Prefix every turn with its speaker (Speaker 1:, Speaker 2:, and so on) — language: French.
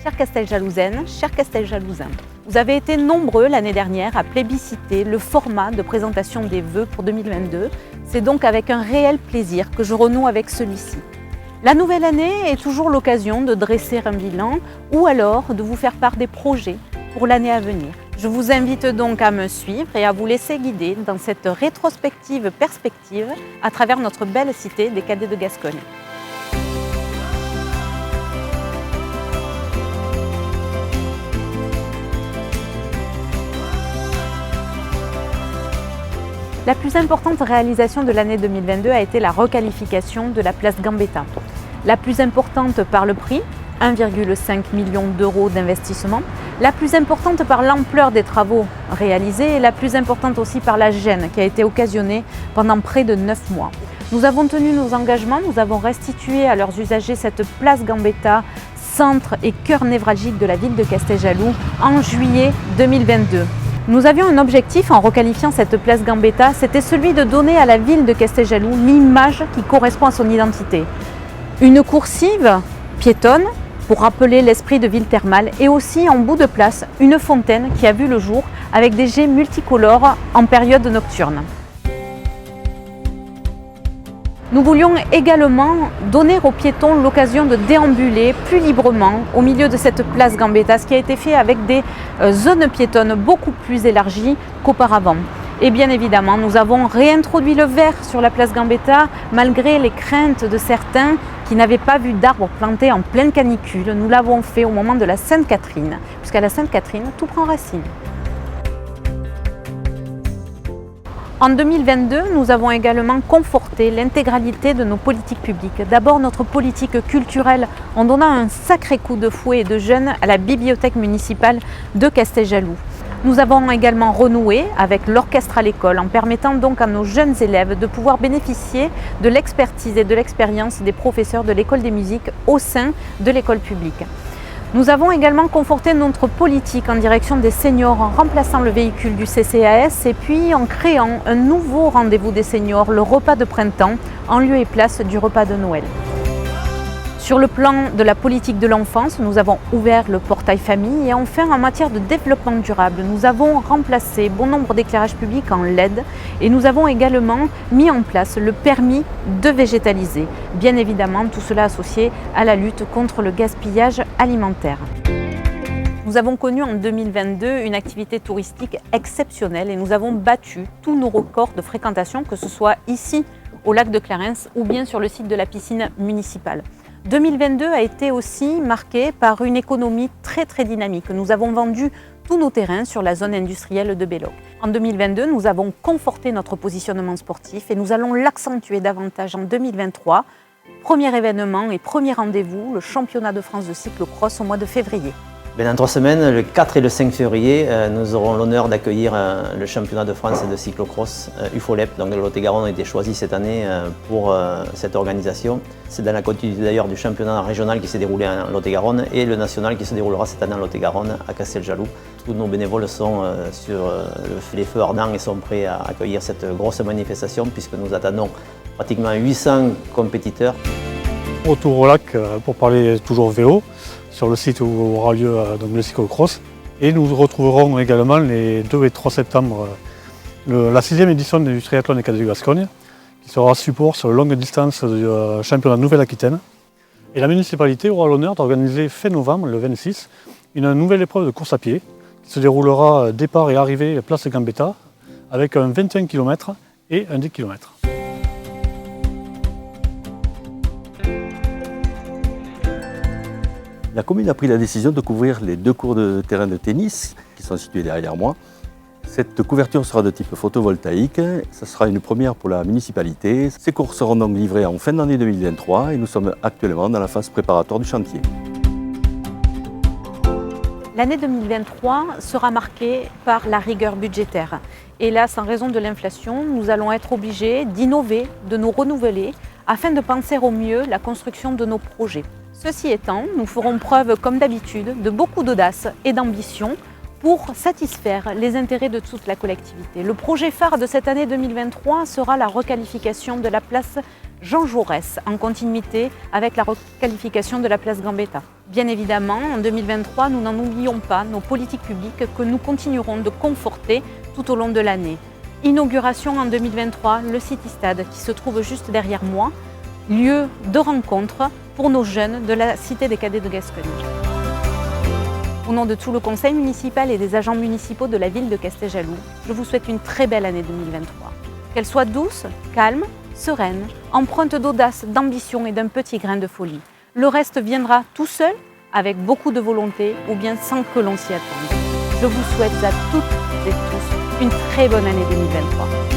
Speaker 1: Chers Casteljalouzaines, chers Casteljalouzains, vous avez été nombreux l'année dernière à plébisciter le format de présentation des vœux pour 2022. C'est donc avec un réel plaisir que je renoue avec celui-ci. La nouvelle année est toujours l'occasion de dresser un bilan ou alors de vous faire part des projets pour l'année à venir. Je vous invite donc à me suivre et à vous laisser guider dans cette rétrospective perspective à travers notre belle cité des Cadets de Gascogne. La plus importante réalisation de l'année 2022 a été la requalification de la place Gambetta. La plus importante par le prix, 1,5 million d'euros d'investissement. La plus importante par l'ampleur des travaux réalisés et la plus importante aussi par la gêne qui a été occasionnée pendant près de 9 mois. Nous avons tenu nos engagements, nous avons restitué à leurs usagers cette place Gambetta, centre et cœur névralgique de la ville de Casteljaloux, en juillet 2022. Nous avions un objectif en requalifiant cette place Gambetta, c'était celui de donner à la ville de Casteljaloux l'image qui correspond à son identité. Une coursive piétonne pour rappeler l'esprit de ville thermale et aussi en bout de place une fontaine qui a vu le jour avec des jets multicolores en période nocturne. Nous voulions également donner aux piétons l'occasion de déambuler plus librement au milieu de cette place Gambetta, ce qui a été fait avec des zones piétonnes beaucoup plus élargies qu'auparavant. Et bien évidemment, nous avons réintroduit le vert sur la place Gambetta, malgré les craintes de certains qui n'avaient pas vu d'arbres plantés en pleine canicule. Nous l'avons fait au moment de la Sainte-Catherine, puisqu'à la Sainte-Catherine, tout prend racine. En 2022, nous avons également conforté l'intégralité de nos politiques publiques. D'abord, notre politique culturelle en donnant un sacré coup de fouet et de jeune à la bibliothèque municipale de Casteljaloux. Nous avons également renoué avec l'orchestre à l'école en permettant donc à nos jeunes élèves de pouvoir bénéficier de l'expertise et de l'expérience des professeurs de l'école des musiques au sein de l'école publique. Nous avons également conforté notre politique en direction des seniors en remplaçant le véhicule du CCAS et puis en créant un nouveau rendez-vous des seniors, le repas de printemps, en lieu et place du repas de Noël. Sur le plan de la politique de l'enfance, nous avons ouvert le portail famille et enfin en matière de développement durable, nous avons remplacé bon nombre d'éclairages publics en LED et nous avons également mis en place le permis de végétaliser. Bien évidemment, tout cela associé à la lutte contre le gaspillage alimentaire. Nous avons connu en 2022 une activité touristique exceptionnelle et nous avons battu tous nos records de fréquentation, que ce soit ici au lac de Clarens ou bien sur le site de la piscine municipale. 2022 a été aussi marqué par une économie très dynamique. Nous avons vendu tous nos terrains sur la zone industrielle de Belloc. En 2022, nous avons conforté notre positionnement sportif et nous allons l'accentuer davantage en 2023. Premier événement et premier rendez-vous, le championnat de France de cyclo-cross au mois de février.
Speaker 2: Dans 3 semaines, le 4 et le 5 février, nous aurons l'honneur d'accueillir le championnat de France de cyclo-cross UFOLEP. Donc le Lot-et-Garonne a été choisi cette année pour cette organisation. C'est dans la continuité d'ailleurs du championnat régional qui s'est déroulé en Lot-et-Garonne et le national qui se déroulera cette année en Lot-et-Garonne à Casteljaloux. Tous nos bénévoles sont sur les feux ardents et sont prêts à accueillir cette grosse manifestation puisque nous attendons pratiquement 800 compétiteurs.
Speaker 3: Retour au lac pour parler toujours vélo, sur le site où aura lieu donc le cyclo-cross. Et nous retrouverons également les 2 et 3 septembre la 6e édition du triathlon des Cadets de Gascogne, qui sera support sur longue distance du championnat de Nouvelle-Aquitaine. Et la municipalité aura l'honneur d'organiser fin novembre, le 26, une nouvelle épreuve de course à pied, qui se déroulera départ et arrivée place Gambetta, avec un 21 km et un 10 km.
Speaker 4: La commune a pris la décision de couvrir les 2 cours de terrain de tennis qui sont situés derrière moi. Cette couverture sera de type photovoltaïque, ce sera une première pour la municipalité. Ces cours seront donc livrés en fin d'année 2023 et nous sommes actuellement dans la phase préparatoire du chantier.
Speaker 1: L'année 2023 sera marquée par la rigueur budgétaire. Hélas, en raison de l'inflation, nous allons être obligés d'innover, de nous renouveler, afin de penser au mieux la construction de nos projets. Ceci étant, nous ferons preuve, comme d'habitude, de beaucoup d'audace et d'ambition pour satisfaire les intérêts de toute la collectivité. Le projet phare de cette année 2023 sera la requalification de la place Jean Jaurès, en continuité avec la requalification de la place Gambetta. Bien évidemment, en 2023, nous n'en oublions pas nos politiques publiques que nous continuerons de conforter tout au long de l'année. Inauguration en 2023, le City Stade qui se trouve juste derrière moi, lieu de rencontre pour nos jeunes de la Cité des Cadets de Gascogne. Au nom de tout le conseil municipal et des agents municipaux de la ville de Casteljaloux, je vous souhaite une très belle année 2023. Qu'elle soit douce, calme, sereine, empreinte d'audace, d'ambition et d'un petit grain de folie. Le reste viendra tout seul, avec beaucoup de volonté ou bien sans que l'on s'y attende. Je vous souhaite à toutes et tous une très bonne année 2023.